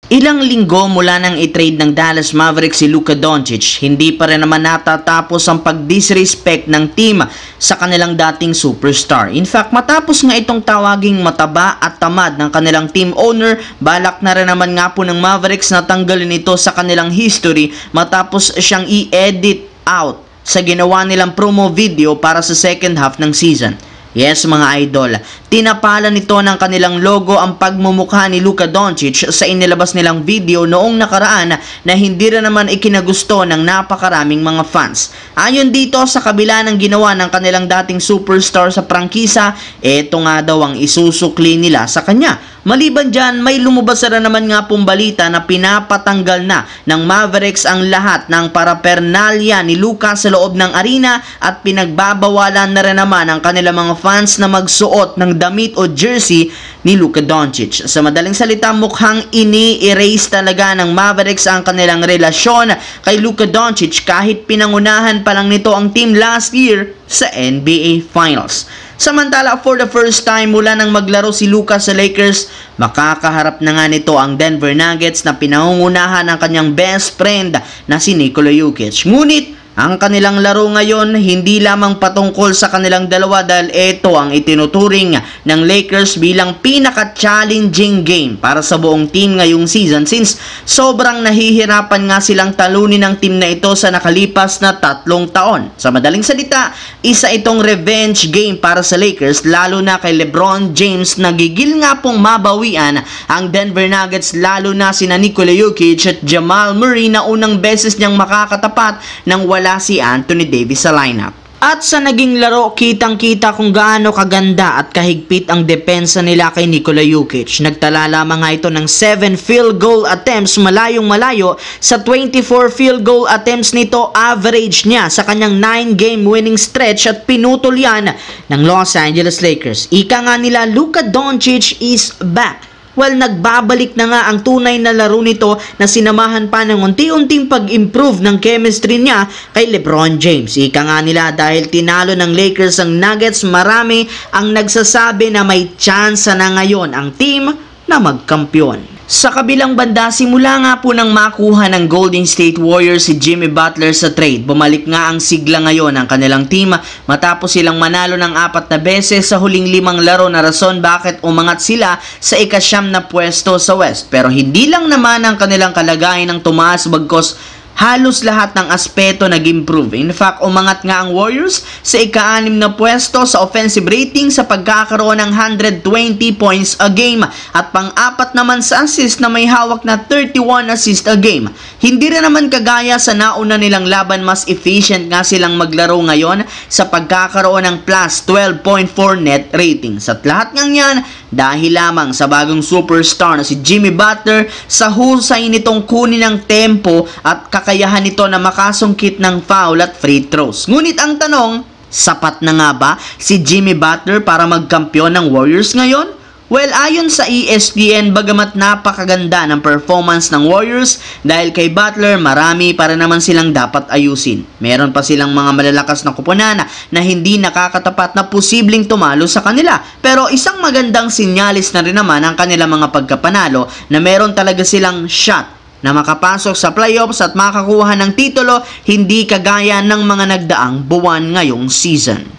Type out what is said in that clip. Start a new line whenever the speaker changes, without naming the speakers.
Ilang linggo mula nang i-trade ng Dallas Mavericks si Luka Doncic, hindi pa rin naman natatapos ang pag-disrespect ng team sa kanilang dating superstar. In fact, matapos nga itong tawaging mataba at tamad ng kanilang team owner, balak na rin naman nga po ng Mavericks na tanggalin ito sa kanilang history matapos siyang i-edit out sa ginawa nilang promo video para sa second half ng season. Yes mga idol, tinapalan nito ng kanilang logo ang pagmumukha ni Luka Doncic sa inilabas nilang video noong nakaraan na hindi rin naman ikinagusto ng napakaraming mga fans. Ayon dito, sa kabila ng ginawa ng kanilang dating superstar sa prangkisa, eto nga daw ang isusukli nila sa kanya. Maliban dyan, may lumabas na naman nga pong balita na pinapatanggal na ng Mavericks ang lahat ng paraphernalia ni Luka sa loob ng arena at pinagbabawalan na rin naman ang kanilang mga fans na magsuot ng damit o jersey ni Luka Doncic. Sa madaling salita, mukhang ini-erase talaga ng Mavericks ang kanilang relasyon kay Luka Doncic kahit pinangunahan pa lang nito ang team last year sa NBA Finals. Samantala, for the first time mula nang maglaro si Luka sa Lakers, makakaharap na nga nito ang Denver Nuggets na pinangungunahan ng kanyang best friend na si Nikola Jokic. Ngunit, ang kanilang laro ngayon hindi lamang patungkol sa kanilang dalawa dahil ito ang itinuturing ng Lakers bilang pinaka-challenging game para sa buong team ngayong season since sobrang nahihirapan nga silang talunin ng team na ito sa nakalipas na 3 taon. Sa madaling salita, isa itong revenge game para sa Lakers lalo na kay LeBron James. Nagigil nga pong mabawian ang Denver Nuggets lalo na sina Nikola Jokic at Jamal Murray na unang beses niyang makakatapat ng wala si Anthony Davis sa lineup. At sa naging laro, kitang-kita kung gaano kaganda at kahigpit ang depensa nila kay Nikola Jokic. Nagtala lamang nga ito ng 7 field goal attempts malayong-malayo. Sa 24 field goal attempts nito, average niya sa kanyang 9-game winning stretch at pinutol yan ng Los Angeles Lakers. Ika nga nila, Luka Doncic is back. Well, nagbabalik na nga ang tunay na laro nito na sinamahan pa ng unti-unting pag-improve ng chemistry niya kay LeBron James. Ika nga nila dahil tinalo ng Lakers ang Nuggets, marami ang nagsasabi na may tsansa na ngayon ang team na magkampiyon. Sa kabilang banda, simula nga po nang makuha ng Golden State Warriors si Jimmy Butler sa trade, bumalik nga ang sigla ngayon ng kanilang team matapos silang manalo ng 4 na beses sa huling 5 laro na rason bakit umangat sila sa ika-9 na pwesto sa West. Pero hindi lang naman ang kanilang kalagayan ng tumaas bagkos halos lahat ng aspeto nag-improve. In fact, umangat nga ang Warriors sa ika-6 na pwesto sa offensive rating sa pagkakaroon ng 120 points a game at pang-4 naman sa assist na may hawak na 31 assist a game. Hindi rin naman kagaya sa nauna nilang laban, mas efficient nga silang maglaro ngayon sa pagkakaroon ng plus 12.4 net ratings. At lahat ng yan dahil lamang sa bagong superstar na si Jimmy Butler sa husay nitong kunin ng tempo at kakayahan nito na makasungkit ng foul at free throws. Ngunit ang tanong, sapat na nga ba si Jimmy Butler para magkampiyon ng Warriors ngayon? Well, ayon sa ESPN, bagamat napakaganda ng performance ng Warriors, dahil kay Butler, marami para naman silang dapat ayusin. Meron pa silang mga malalakas na kupunan na hindi nakakatapat na posibleng tumalo sa kanila. Pero isang magandang sinyalis na rin naman ang kanilang mga pagkapanalo na meron talaga silang shot na makapasok sa playoffs at makakuha ng titulo, hindi kagaya ng mga nagdaang buwan ngayong season.